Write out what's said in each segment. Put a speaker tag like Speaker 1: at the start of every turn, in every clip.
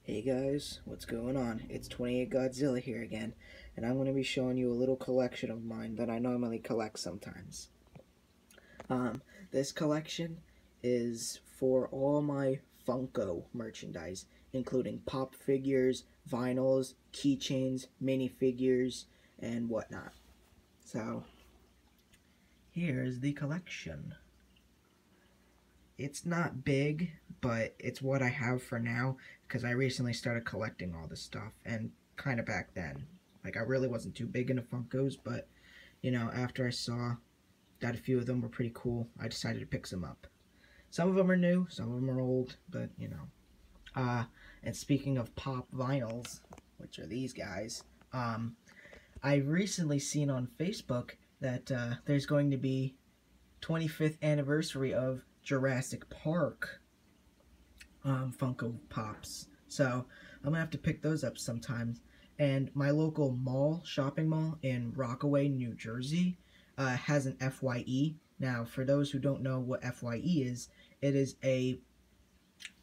Speaker 1: Hey guys, what's going on? It's 28 Godzilla here again, and I'm going to be showing you a little collection of mine that I normally collect sometimes. This collection is for all my Funko merchandise, including pop figures, vinyls, keychains, minifigures, and whatnot. So, here's the collection. It's not big, but it's what I have for now, because I recently started collecting all this stuff, and kind of back then. Like, I really wasn't too big into Funkos, but, you know, after I saw that a few of them were pretty cool, I decided to pick some up. Some of them are new, some of them are old, but, you know. And speaking of pop vinyls, which are these guys, I recently seen on Facebook that there's going to be 25th anniversary of Jurassic Park Funko Pops. So I'm gonna have to pick those up sometimes. And my local mall, shopping mall in Rockaway, New Jersey, has an FYE. Now, for those who don't know what FYE is, it's a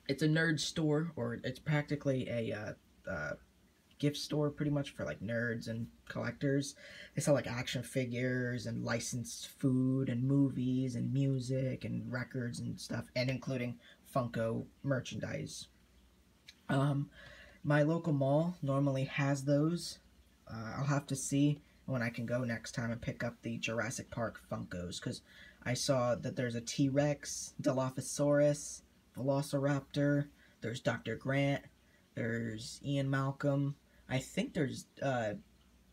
Speaker 1: nerd store, or it's practically a gift store pretty much for like nerds and collectors. They sell like action figures and licensed food and movies and music and records and stuff, and including Funko merchandise. My local mall normally has those. I'll have to see when I can go next time and pick up the Jurassic Park Funkos, because I saw that there's a T-Rex, Dilophosaurus, Velociraptor, there's Dr. Grant, there's Ian Malcolm, I think there's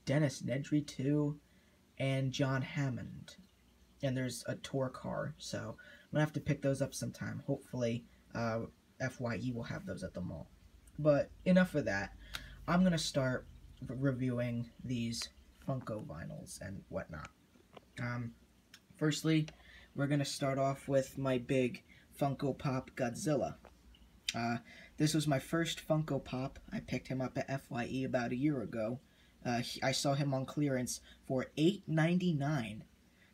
Speaker 1: Dennis Nedry too, and John Hammond. And there's a tour car, so I'm gonna have to pick those up sometime. Hopefully, FYE will have those at the mall. But enough of that. I'm gonna start reviewing these Funko vinyls and whatnot. Firstly, we're gonna start off with my big Funko Pop Godzilla. This was my first Funko Pop. I picked him up at FYE about a year ago. I saw him on clearance for $8.99.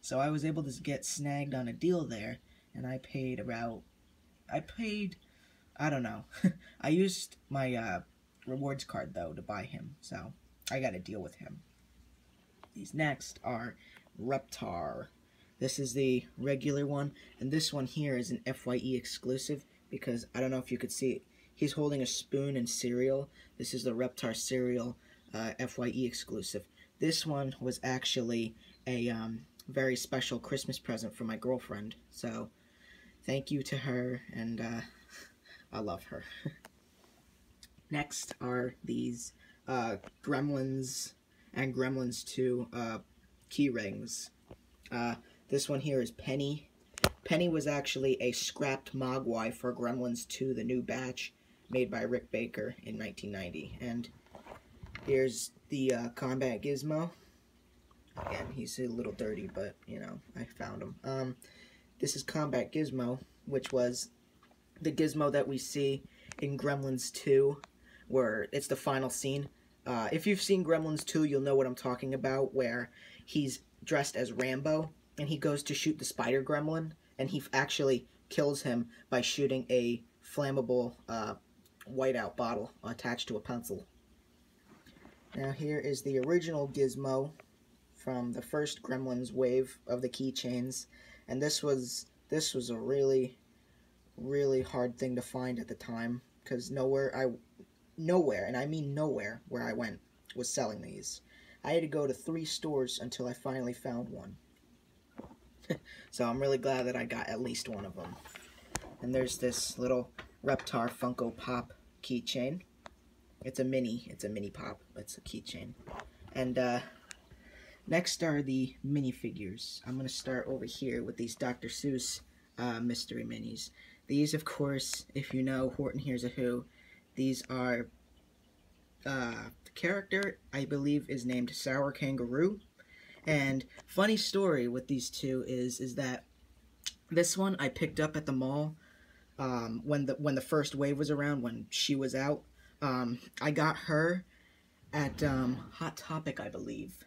Speaker 1: So I was able to get snagged on a deal there, and I paid, I don't know. I used my rewards card, though, to buy him, so I got a deal with him. These next are Reptar. This is the regular one, and this one here is an FYE exclusive, because I don't know if you could see it. He's holding a spoon and cereal. This is the Reptar cereal FYE exclusive. This one was actually a very special Christmas present for my girlfriend. So thank you to her, and I love her. Next are these Gremlins and Gremlins 2 key rings. This one here is Penny. Penny was actually a scrapped Mogwai for Gremlins 2, the new batch, made by Rick Baker in 1990. And here's the Combat Gizmo. Again, he's a little dirty, but, you know, I found him. This is Combat Gizmo, which was the Gizmo that we see in Gremlins 2, where it's the final scene. If you've seen Gremlins 2, you'll know what I'm talking about, where he's dressed as Rambo, and he goes to shoot the spider gremlin, and he actually kills him by shooting a flammable whiteout bottle attached to a pencil. Now here is the original Gizmo from the first Gremlins wave of the keychains, and this was a really hard thing to find at the time, because nowhere, and I mean nowhere, where I went was selling these. I had to go to 3 stores until I finally found one. So I'm really glad that I got at least one of them. And there's this little Reptar Funko Pop keychain. It's a mini pop. It's a keychain. And next are the minifigures. I'm going to start over here with these Dr. Seuss mystery minis. These, of course, if you know Horton Hears a Who, these are, the character, I believe, is named Sour Kangaroo. And funny story with these two is that this one I picked up at the mall when the first wave was around, when she was out. I got her at Hot Topic, I believe.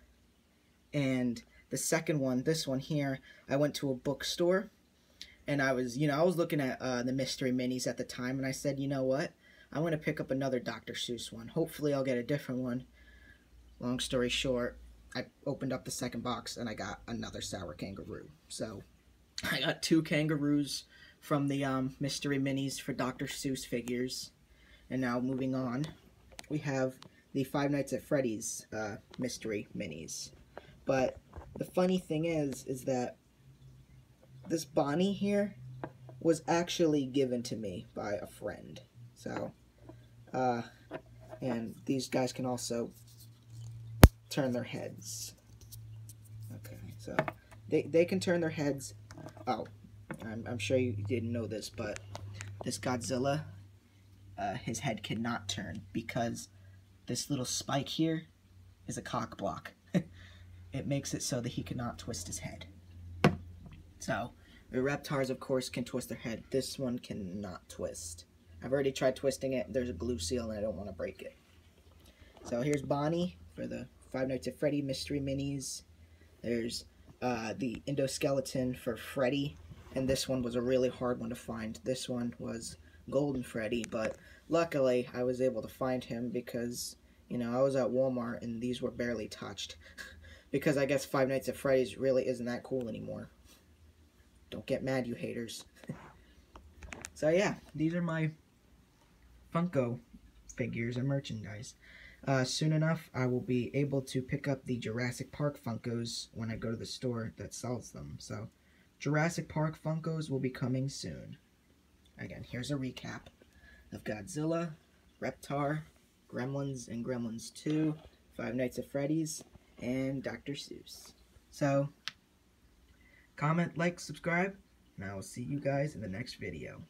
Speaker 1: And the second one, this one here, I went to a bookstore, and I was looking at the mystery minis at the time, and I said, you know what? I'm going to pick up another Dr. Seuss one. Hopefully I'll get a different one. Long story short, I opened up the second box and I got another sour kangaroo. So I got 2 kangaroos from the mystery minis for Dr. Seuss figures. And now moving on, we have the Five Nights at Freddy's mystery minis. But the funny thing is that this Bonnie here was actually given to me by a friend. So, and these guys can also turn their heads. Okay, so they can turn their heads. Oh, I'm sure you didn't know this, but this Godzilla, his head cannot turn because this little spike here is a cock block. It makes it so that he cannot twist his head. So, the Reptars, of course, can twist their head. This one cannot twist. I've already tried twisting it. There's a glue seal, and I don't want to break it. So, here's Bonnie for the Five Nights at Freddy mystery minis. There's the endoskeleton for Freddy, and this one was a really hard one to find. This one was Golden Freddy, but luckily I was able to find him because, you know, I was at Walmart and these were barely touched. Because I guess Five Nights at Freddy's really isn't that cool anymore. Don't get mad, you haters. So yeah, these are my Funko figures and merchandise. Soon enough, I will be able to pick up the Jurassic Park Funkos when I go to the store that sells them. So, Jurassic Park Funkos will be coming soon. Again, here's a recap of Godzilla, Reptar, Gremlins and Gremlins 2, Five Nights at Freddy's, and Dr. Seuss. So, comment, like, subscribe, and I will see you guys in the next video.